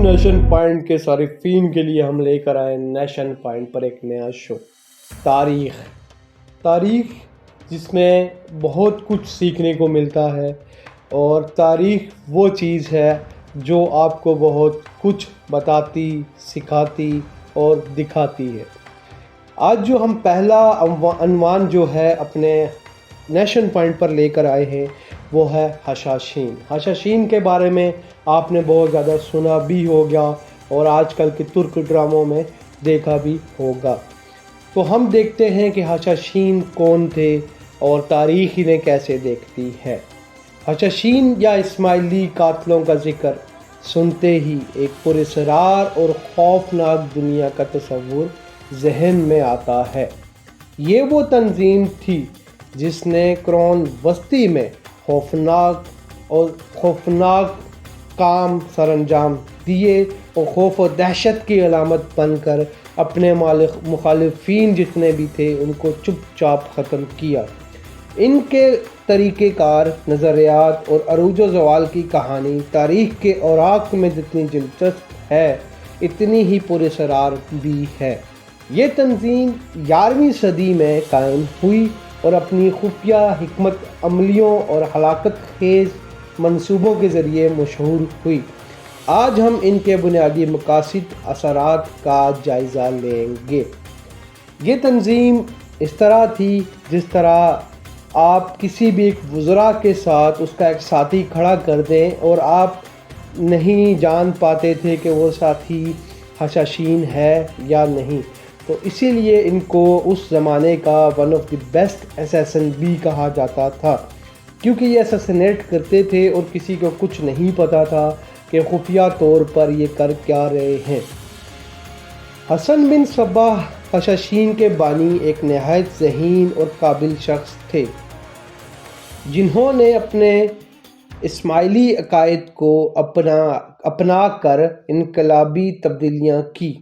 Nation point کے صارفین کے لیے ہم لے کر آئے نیشن پوائنٹ پر ایک نیا شو، تاریخ جس میں بہت کچھ سیکھنے کو ملتا ہے، اور تاریخ وہ چیز ہے جو آپ کو بہت کچھ بتاتی، سکھاتی اور دکھاتی ہے۔ آج جو ہم پہلا عنوان جو ہے اپنے نیشن پوائنٹ پر لے کر آئے ہیں وہ ہے حشاشین۔ حشاشین کے بارے میں آپ نے بہت زیادہ سنا بھی ہوگا اور آج کل کے ترک ڈراموں میں دیکھا بھی ہوگا۔ تو ہم دیکھتے ہیں کہ حشاشین کون تھے اور تاریخ انہیں کیسے دیکھتی ہے۔ حشاشین یا اسماعیلی قاتلوں کا ذکر سنتے ہی ایک پراسرار اور خوفناک دنیا کا تصور ذہن میں آتا ہے۔ یہ وہ تنظیم تھی جس نے قرون وسطی میں خوفناک کام سر انجام دیے اور خوف و دہشت کی علامت بن کر اپنے مخالفین جتنے بھی تھے ان کو چپ چاپ ختم کیا۔ ان کے طریقہ کار، نظریات اور عروج و زوال کی کہانی تاریخ کے اوراق میں جتنی دلچسپ ہے اتنی ہی پراسرار بھی ہے۔ یہ تنظیم 11ویں صدی میں قائم ہوئی اور اپنی خفیہ حکمت عملیوں اور ہلاکت خیز منصوبوں کے ذریعے مشہور ہوئی۔ آج ہم ان کے بنیادی مقاصد، اثرات کا جائزہ لیں گے۔ یہ تنظیم اس طرح تھی جس طرح آپ کسی بھی ایک وزراء کے ساتھ اس کا ایک ساتھی کھڑا کر دیں اور آپ نہیں جان پاتے تھے کہ وہ ساتھی حشاشین ہے یا نہیں، تو اسی لیے ان کو اس زمانے کا ون آف دی بیسٹ اسیسن بھی کہا جاتا تھا، کیونکہ یہ اسیسنیٹ کرتے تھے اور کسی کو کچھ نہیں پتا تھا کہ خفیہ طور پر یہ کر کیا رہے ہیں۔ حسن بن صباح حشاشین کے بانی ایک نہایت ذہین اور قابل شخص تھے، جنہوں نے اپنے اسماعیلی عقائد کو اپنا کر انقلابی تبدیلیاں کی۔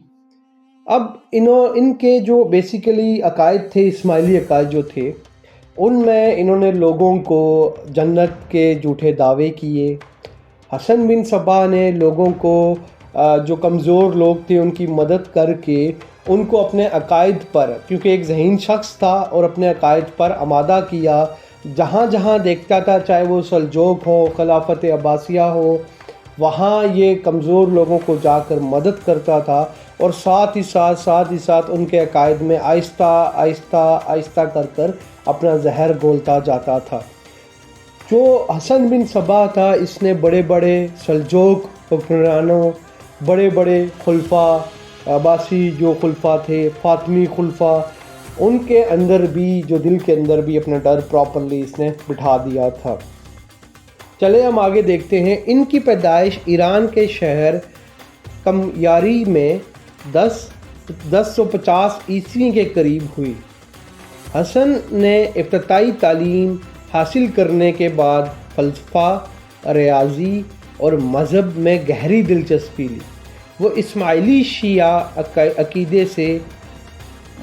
اب ان کے جو بیسیکلی عقائد تھے، اسماعیلی عقائد جو تھے، ان میں انہوں نے لوگوں کو جنت کے جھوٹے دعوے کیے۔ حسن بن صباح نے لوگوں کو جو کمزور لوگ تھے ان کی مدد کر کے ان کو اپنے عقائد پر، کیونکہ ایک ذہین شخص تھا، اور اپنے عقائد پر آمادہ کیا۔ جہاں جہاں دیکھتا تھا، چاہے وہ سلجوق ہو، خلافت عباسیہ ہو، وہاں یہ کمزور لوگوں کو جا کر مدد کرتا تھا، اور ساتھ ہی ساتھ ان کے عقائد میں آہستہ کر اپنا زہر گھولتا جاتا تھا۔ جو حسن بن صباح تھا، اس نے بڑے بڑے سلجوق حکمرانوں، بڑے بڑے خلفاء، عباسی جو خلفاء تھے، فاطمی خلفاء، ان کے اندر بھی، جو دل کے اندر بھی اپنا ڈر پراپرلی اس نے بٹھا دیا تھا۔ چلے ہم آگے دیکھتے ہیں۔ ان کی پیدائش ایران کے شہر قمیاری میں 1050 عیسوی کے قریب ہوئی۔ حسن نے ابتدائی تعلیم حاصل کرنے کے بعد فلسفہ، ریاضی اور مذہب میں گہری دلچسپی لی۔ وہ اسماعیلی شیعہ عقیدے سے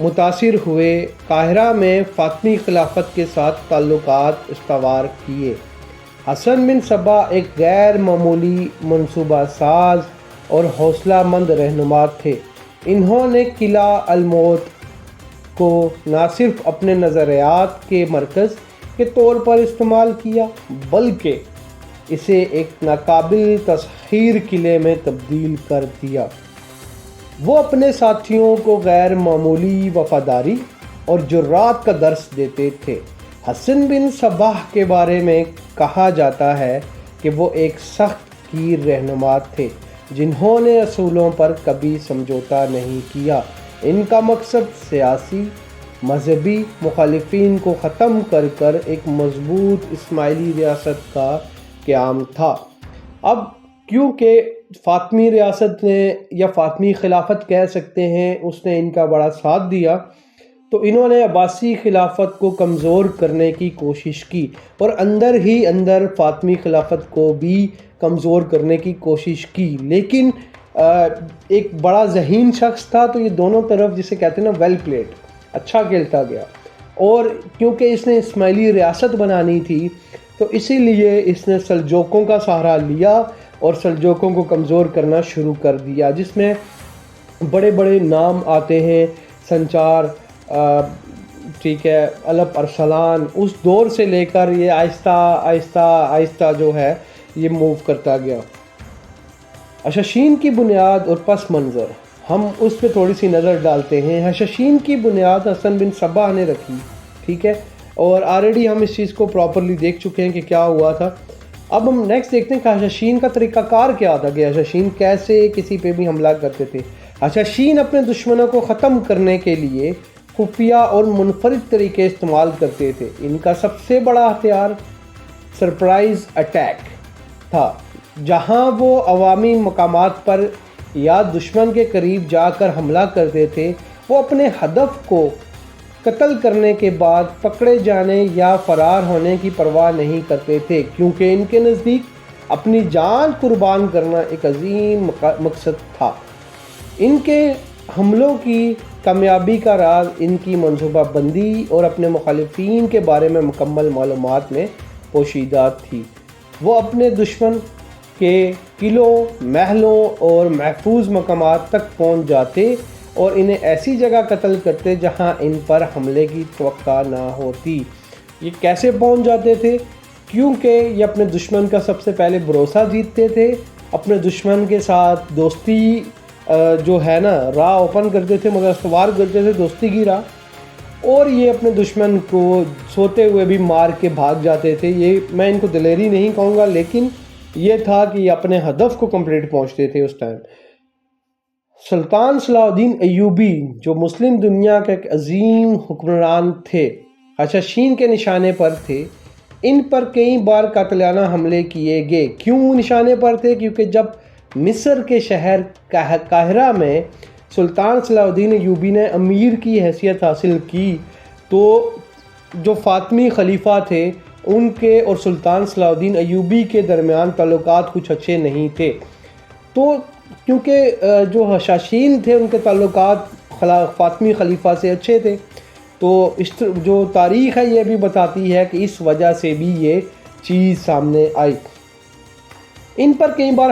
متاثر ہوئے، قاہرہ میں فاطمی خلافت کے ساتھ تعلقات استوار کیے۔ حسن بن صباح ایک غیر معمولی منصوبہ ساز اور حوصلہ مند رہنما تھے۔ انہوں نے قلعہ الموت کو نہ صرف اپنے نظریات کے مرکز کے طور پر استعمال کیا، بلکہ اسے ایک ناقابل تسخیر قلعے میں تبدیل کر دیا۔ وہ اپنے ساتھیوں کو غیر معمولی وفاداری اور جرات کا درس دیتے تھے۔ حسن بن صباح کے بارے میں کہا جاتا ہے کہ وہ ایک سخت گیر رہنما تھے، جنہوں نے اصولوں پر کبھی سمجھوتا نہیں کیا۔ ان کا مقصد سیاسی، مذہبی مخالفین کو ختم کر ایک مضبوط اسماعیلی ریاست کا قیام تھا۔ اب کیونکہ فاطمی ریاست نے، یا فاطمی خلافت کہہ سکتے ہیں، اس نے ان کا بڑا ساتھ دیا، تو انہوں نے عباسی خلافت کو کمزور کرنے کی کوشش کی، اور اندر ہی اندر فاطمی خلافت کو بھی کمزور کرنے کی کوشش کی۔ لیکن ایک بڑا ذہین شخص تھا، تو یہ دونوں طرف، جسے کہتے ہیں نا ویل پلیڈ، اچھا کھیلتا گیا۔ اور کیونکہ اس نے اسماعیلی ریاست بنانی تھی، تو اسی لیے اس نے سلجوقوں کا سہارا لیا اور سلجوقوں کو کمزور کرنا شروع کر دیا، جس میں بڑے بڑے نام آتے ہیں، سنچار، ٹھیک ہے، الپ ارسلان، اس دور سے لے کر یہ آہستہ آہستہ آہستہ جو ہے یہ موو کرتا گیا۔ حشاشین کی بنیاد اور پس منظر، ہم اس پہ تھوڑی سی نظر ڈالتے ہیں۔ حشاشین کی بنیاد حسن بن صباح نے رکھی، ٹھیک ہے، اور آلریڈی ہم اس چیز کو پراپرلی دیکھ چکے ہیں کہ کیا ہوا تھا۔ اب ہم نیکسٹ دیکھتے ہیں کہ حشاشین کا طریقہ کار کیا تھا، کہ حشاشین کیسے کسی پہ بھی حملہ کرتے تھے۔ حشاشین اپنے دشمنوں کو ختم کرنے کے لیے خفیہ اور منفرد طریقے استعمال کرتے تھے۔ ان کا سب سے بڑا ہتھیار سرپرائز اٹیک تھا، جہاں وہ عوامی مقامات پر یا دشمن کے قریب جا کر حملہ کرتے تھے۔ وہ اپنے ہدف کو قتل کرنے کے بعد پکڑے جانے یا فرار ہونے کی پرواہ نہیں کرتے تھے، کیونکہ ان کے نزدیک اپنی جان قربان کرنا ایک عظیم مقصد تھا۔ ان کے حملوں کی کامیابی کا راز ان کی منصوبہ بندی اور اپنے مخالفین کے بارے میں مکمل معلومات میں پوشیدہ تھی۔ وہ اپنے دشمن کے قلعوں، محلوں اور محفوظ مقامات تک پہنچ جاتے اور انہیں ایسی جگہ قتل کرتے جہاں ان پر حملے کی توقع نہ ہوتی۔ یہ کیسے پہنچ جاتے تھے؟ کیونکہ یہ اپنے دشمن کا سب سے پہلے بھروسہ جیتتے تھے، اپنے دشمن کے ساتھ دوستی جو ہے نا راہ اوپن کرتے تھے، مگر استوار کرتے تھے دوستی کی راہ، اور یہ اپنے دشمن کو سوتے ہوئے بھی مار کے بھاگ جاتے تھے۔ یہ میں ان کو دلیری نہیں کہوں گا، لیکن یہ تھا کہ یہ اپنے ہدف کو کمپلیٹ پہنچتے تھے اس ٹائم۔ سلطان صلاح الدین ایوبی جو مسلم دنیا کا ایک عظیم حکمران تھے، حشاشین کے نشانے پر تھے۔ ان پر کئی بار قاتلانہ حملے کیے گئے۔ کیوں نشانے پر تھے؟ کیونکہ جب مصر کے شہر قاہرہ میں سلطان صلاح الدین ایوبی نے امیر کی حیثیت حاصل کی، تو جو فاطمی خلیفہ تھے ان کے اور سلطان صلاح الدین ایوبی کے درمیان تعلقات کچھ اچھے نہیں تھے۔ تو کیونکہ جو حشاشین تھے ان کے تعلقات فاطمی خلیفہ سے اچھے تھے، تو جو تاریخ ہے یہ بھی بتاتی ہے کہ اس وجہ سے بھی یہ چیز سامنے آئی۔ ان پر کئی بار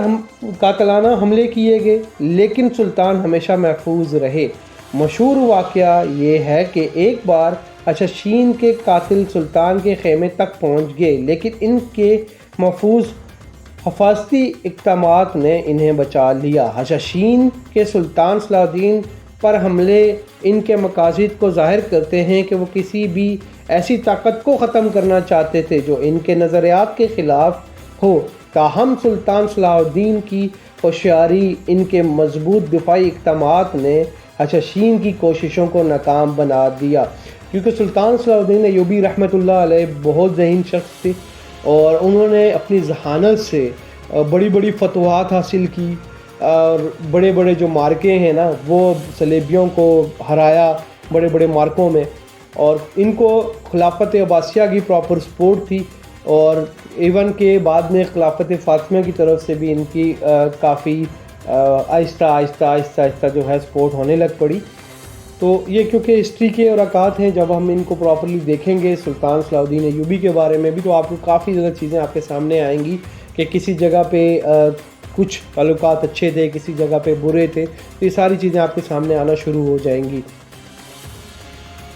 قاتلانہ حملے کیے گئے، لیکن سلطان ہمیشہ محفوظ رہے۔ مشہور واقعہ یہ ہے کہ ایک بار حشاشین کے قاتل سلطان کے خیمے تک پہنچ گئے، لیکن ان کے محفوظ حفاظتی اقدامات نے انہیں بچا لیا۔ حشاشین کے سلطان صلاح الدین پر حملے ان کے مقاصد کو ظاہر کرتے ہیں کہ وہ کسی بھی ایسی طاقت کو ختم کرنا چاہتے تھے جو ان کے نظریات کے خلاف ہو۔ تاہم سلطان صلاح الدین کی ہوشیاری، ان کے مضبوط دفاعی اقدامات نے حشاشین کی کوششوں کو ناکام بنا دیا، کیونکہ سلطان صلاح الدین ایوبی رحمۃ اللہ علیہ بہت ذہین شخص تھے، اور انہوں نے اپنی ذہانت سے بڑی بڑی فتوحات حاصل کی، اور بڑے بڑے جو مارکے ہیں نا وہ صلیبیوں کو ہرایا بڑے بڑے مارکوں میں، اور ان کو خلافت عباسیہ کی پراپر سپورٹ تھی، اور ایون کہ بعد میں خلافت فاطمیہ کی طرف سے بھی ان کی کافی آہستہ آہستہ آہستہ آہستہ جو ہے سپورٹ ہونے لگ پڑی۔ تو یہ کیونکہ ہسٹری کے اوقات ہیں، جب ہم ان کو پراپرلی دیکھیں گے سلطان صلاح الدین ایوبی کے بارے میں بھی، تو آپ کو کافی زیادہ چیزیں آپ کے سامنے آئیں گی کہ کسی جگہ پہ کچھ تعلقات اچھے تھے، کسی جگہ پہ برے تھے، تو یہ ساری چیزیں آپ کے سامنے آنا شروع ہو جائیں گی۔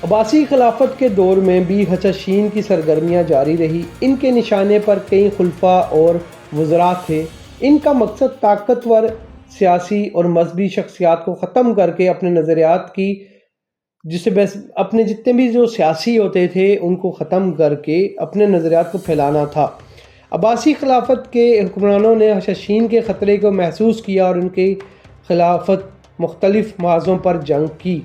عباسی خلافت کے دور میں بھی حشاشین کی سرگرمیاں جاری رہی۔ ان کے نشانے پر کئی خلفاء اور وزراء تھے۔ ان کا مقصد طاقتور سیاسی اور مذہبی شخصیات کو ختم کر کے اپنے نظریات کی اپنے جتنے بھی جو سیاسی ہوتے تھے ان کو ختم کر کے اپنے نظریات کو پھیلانا تھا۔ عباسی خلافت کے حکمرانوں نے حشاشین کے خطرے کو محسوس کیا اور ان کی خلافت مختلف محاذوں پر جنگ کی،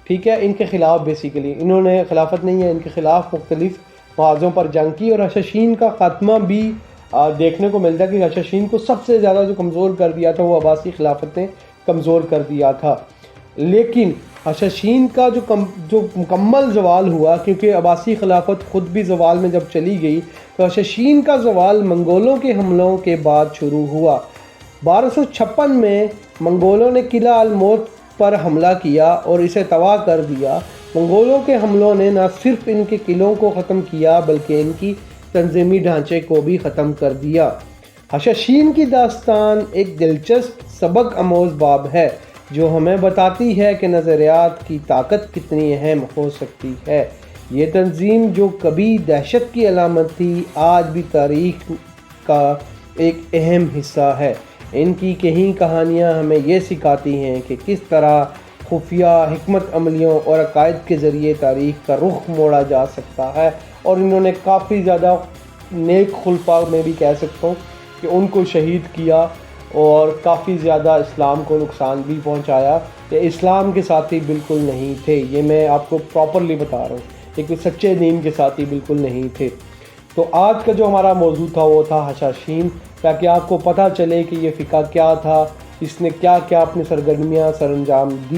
ٹھیک ہے، ان کے خلاف بیسیکلی انہوں نے خلافت نہیں ہے، ان کے خلاف مختلف محاذوں پر جنگ کی، اور حشاشین کا خاتمہ بھی دیکھنے کو ملتا ہے کہ حشاشین کو سب سے زیادہ جو کمزور کر دیا تھا وہ عباسی خلافت نے کمزور کر دیا تھا۔ لیکن حشاشین کا جو مکمل زوال ہوا، کیونکہ عباسی خلافت خود بھی زوال میں جب چلی گئی، تو حشاشین کا زوال منگولوں کے حملوں کے بعد شروع ہوا۔ 1256 میں منگولوں نے قلعہ الموت پر حملہ کیا اور اسے تباہ کر دیا۔ منگولوں کے حملوں نے نہ صرف ان کے قلعوں کو ختم کیا بلکہ ان کی تنظیمی ڈھانچے کو بھی ختم کر دیا۔ حشاشین کی داستان ایک دلچسپ سبق آموز باب ہے جو ہمیں بتاتی ہے کہ نظریات کی طاقت کتنی اہم ہو سکتی ہے۔ یہ تنظیم جو کبھی دہشت کی علامت تھی، آج بھی تاریخ کا ایک اہم حصہ ہے۔ ان کی کئی کہانیاں ہمیں یہ سکھاتی ہیں کہ کس طرح خفیہ حکمت عملیوں اور عقائد کے ذریعے تاریخ کا رخ موڑا جا سکتا ہے، اور انہوں نے کافی زیادہ نیک خلفاء میں بھی کہہ سکتا ہوں کہ ان کو شہید کیا اور کافی زیادہ اسلام کو نقصان بھی پہنچایا۔ کہ اسلام کے ساتھی بالکل نہیں تھے، یہ میں آپ کو پراپرلی بتا رہا ہوں، ایک سچے دین کے ساتھی بالکل نہیں تھے۔ تو آج کا جو ہمارا موضوع تھا وہ تھا حشاشین، تاکہ آپ کو پتہ چلے کہ یہ فقہ کیا تھا، اس نے کیا کیا اپنی سرگرمیاں سر انجام دی